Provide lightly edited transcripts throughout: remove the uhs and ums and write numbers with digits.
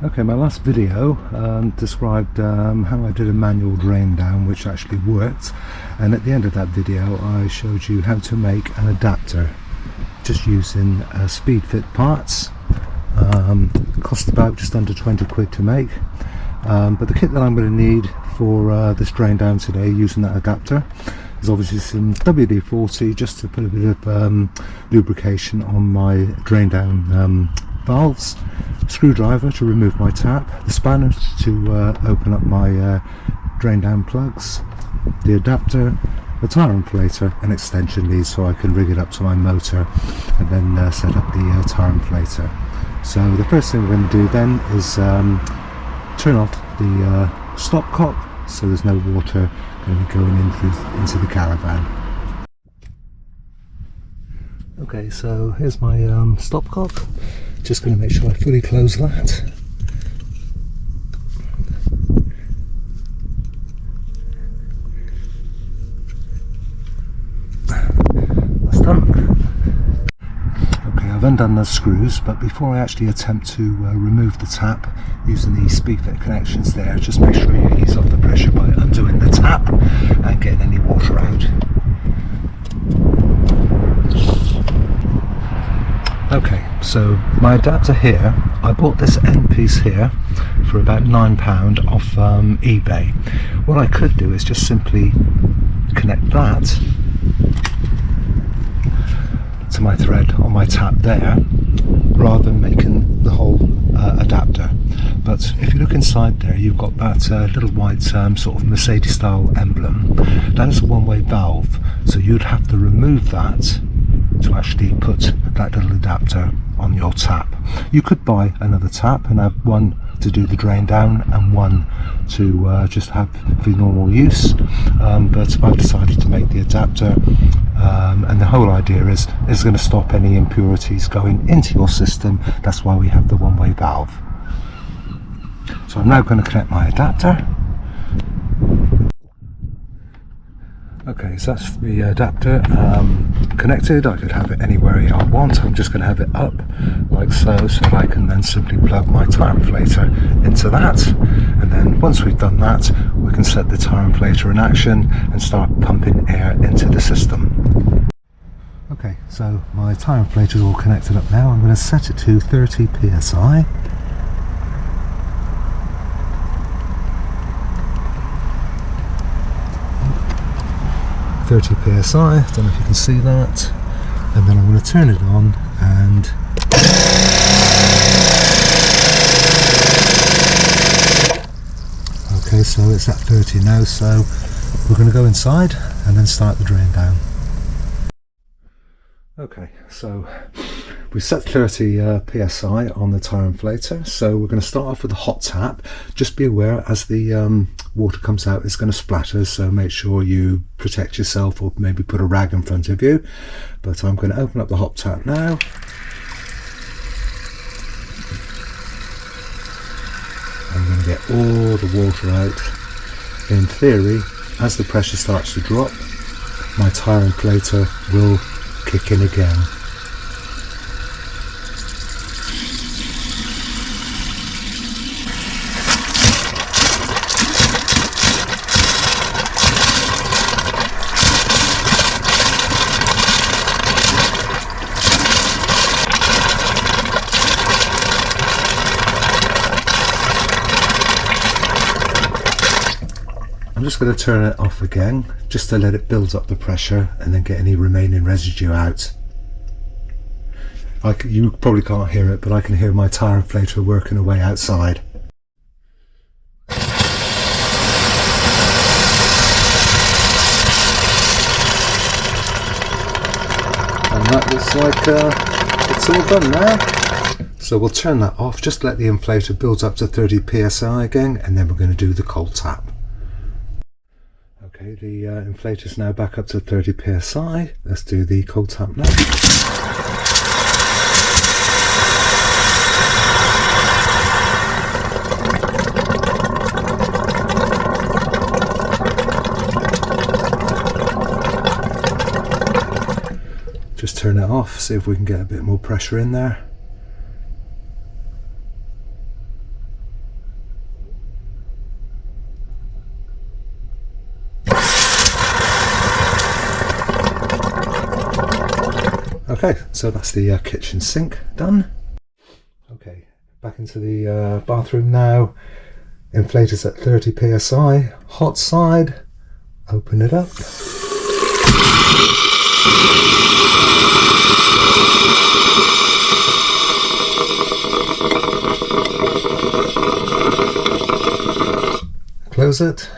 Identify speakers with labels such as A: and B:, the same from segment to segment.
A: Okay, my last video described how I did a manual drain down, which actually worked, and at the end of that video I showed you how to make an adapter just using speed fit parts. Cost about just under 20 quid to make, but the kit that I'm going to need for this drain down today using that adapter is obviously some WD-40 just to put a bit of lubrication on my drain down valves, screwdriver to remove my tap, the spanner to open up my drain down plugs, the adapter, the tyre inflator, and extension lead so I can rig it up to my motor and then set up the tyre inflator. So the first thing we're going to do then is turn off the stopcock so there's no water going to be going into the Caravan. Okay, so here's my stopcock. Just going to make sure I fully close that. That's done. Okay, I've undone those screws, but before I actually attempt to remove the tap using the speed fit connections there, just make sure you ease off the pressure by undoing the tap and getting any water out. Okay, so my adapter here, I bought this end piece here for about £9 off eBay. What I could do is just simply connect that to my thread on my tap there, rather than making the whole adapter. But if you look inside there, you've got that little white sort of Mercedes style emblem. That is a one-way valve, so you'd have to remove that to actually put that little adapter on your tap. You could buy another tap and have one to do the drain down and one to just have for normal use, but I've decided to make the adapter, and the whole idea is going to stop any impurities going into your system. That's why we have the one-way valve. So I'm now going to connect my adapter. Okay, so that's the adapter connected. I could have it anywhere I want. I'm just going to have it up like so, so I can then simply plug my tyre inflator into that, and then once we've done that we can set the tyre inflator in action and start pumping air into the system. Okay, so my tyre inflator is all connected up now. I'm going to set it to 30 psi. 30 psi, I don't know if you can see that, and then I'm going to turn it on, and okay, so it's at 30 now, so we're going to go inside and then start the drain down. Okay, so we've set 30 psi on the tyre inflator, so we're going to start off with a hot tap. Just be aware as the water comes out it's going to splatter, so make sure you protect yourself or maybe put a rag in front of you. But I'm going to open up the hot tap now. I'm going to get all the water out. In theory, as the pressure starts to drop, my tyre inflator will kick in again. I'm just going to turn it off again just to let it build up the pressure and then get any remaining residue out. You probably can't hear it, but I can hear my tyre inflator working away outside. And that looks like it's all done now. So we'll turn that off, just let the inflator build up to 30 psi again, and then we're going to do the cold tap. Okay, the inflator's now back up to 30 psi. Let's do the cold tap now. Just turn it off, see if we can get a bit more pressure in there. Okay, so that's the kitchen sink done. Okay, back into the bathroom now. Inflators at 30 psi, hot side, open it up. Close it,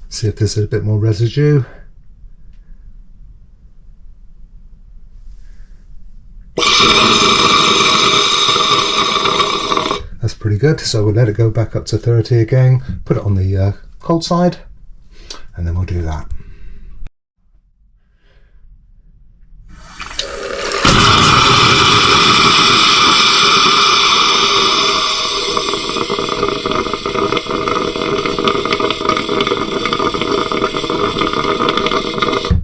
A: see if there's a bit more residue. That's pretty good, so we'll let it go back up to 30 again, put it on the cold side, and then we'll do that.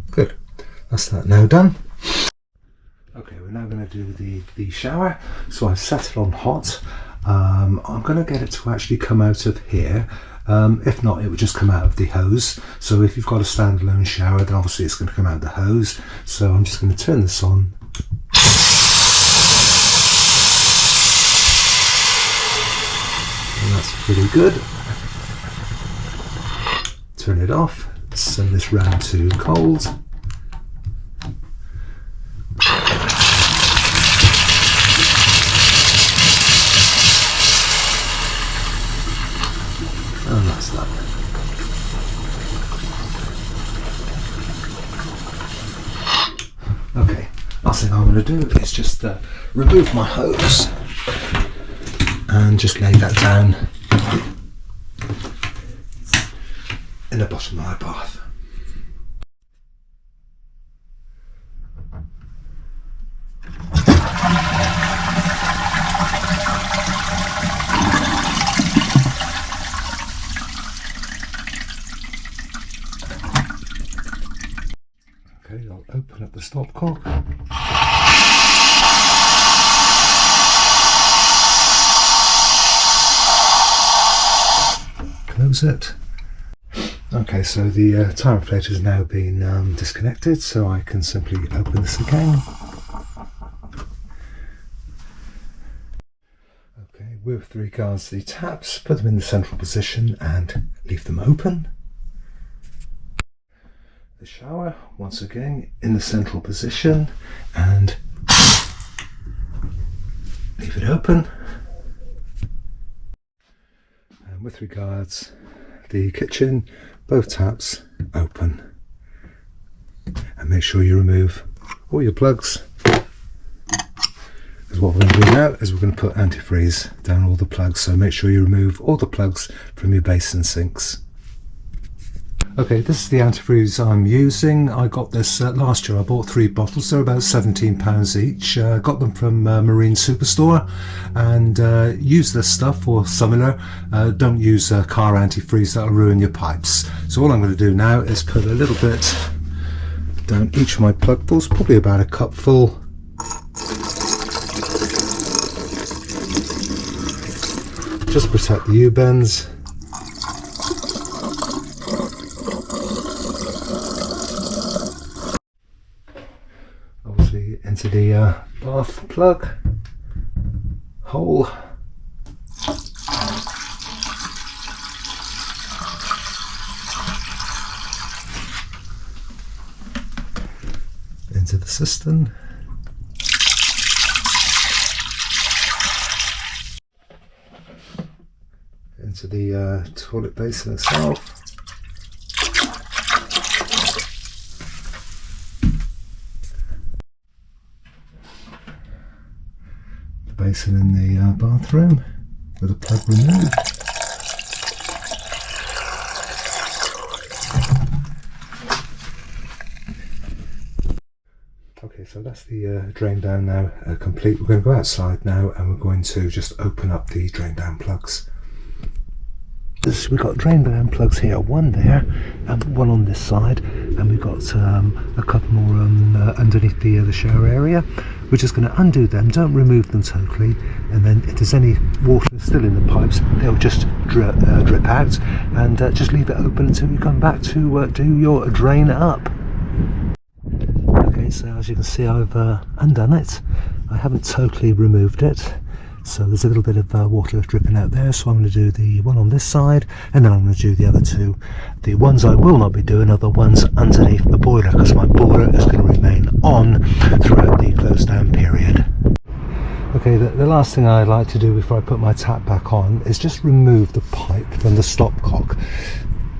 A: Good, that's that now done. Okay, we're now going to do the shower. So I've set it on hot. I'm going to get it to actually come out of here. If not, it would just come out of the hose. So if you've got a standalone shower, then obviously it's going to come out of the hose. So I'm just going to turn this on. And that's pretty good. Turn it off. Send this round to cold. And that's that. Okay, last thing I'm going to do is just remove my hose and just lay that down in the bottom of my bath. Okay, I'll open up the stopcock. Close it. Okay, so the tire inflator has now been disconnected, so I can simply open this again. Okay, with regards to the taps, put them in the central position and leave them open. The shower, once again, in the central position and leave it open. And with regards the kitchen, both taps open. And make sure you remove all your plugs. Because what we're going to do now is we're going to put antifreeze down all the plugs, so make sure you remove all the plugs from your basin sinks. Okay, this is the antifreeze I'm using. I got this last year. I bought 3 bottles. They're about £17 each. Got them from Marine Superstore, and use this stuff or similar. Don't use car antifreeze, that'll ruin your pipes. So all I'm going to do now is put a little bit down each of my plugfuls, probably about a cupful. Just protect the U-bends. Obviously into the bath plug hole. Into the cistern. Into the toilet basin itself. The basin in the bathroom with the plug removed. Okay, so that's the drain down now complete. We're going to go outside now and we're going to just open up the drain down plugs. We've got drain down plugs here, one there and one on this side, and we've got a couple more underneath the shower area. We're just going to undo them, don't remove them totally, and then if there's any water still in the pipes, they'll just drip out, and just leave it open until you come back to do your drain up. Okay, so as you can see, I've undone it. I haven't totally removed it, so there's a little bit of water dripping out there, so I'm going to do the one on this side, and then I'm going to do the other two. The ones I will not be doing are the ones underneath the boiler, because my boiler is going to remain on throughout the close down period. Okay, the last thing I like to do before I put my tap back on is just remove the pipe from the stopcock.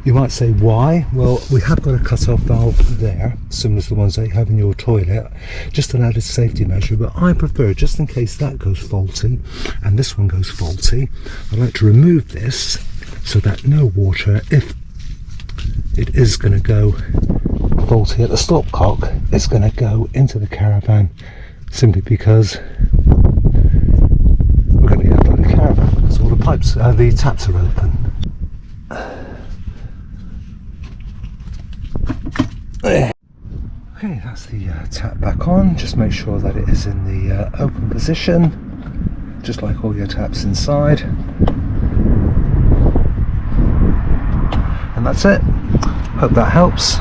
A: You might say, why? Well, we have got a cut-off valve there, similar to the ones that you have in your toilet, just an added safety measure, but I prefer, just in case that goes faulty and this one goes faulty, I like to remove this so that no water, if it is going to go faulty at the stopcock, it's going to go into the Caravan, simply because we're going to get out of the Caravan because all the pipes, the taps are open. Okay, that's the tap back on. Just make sure that it is in the open position, just like all your taps inside. And that's it. Hope that helps.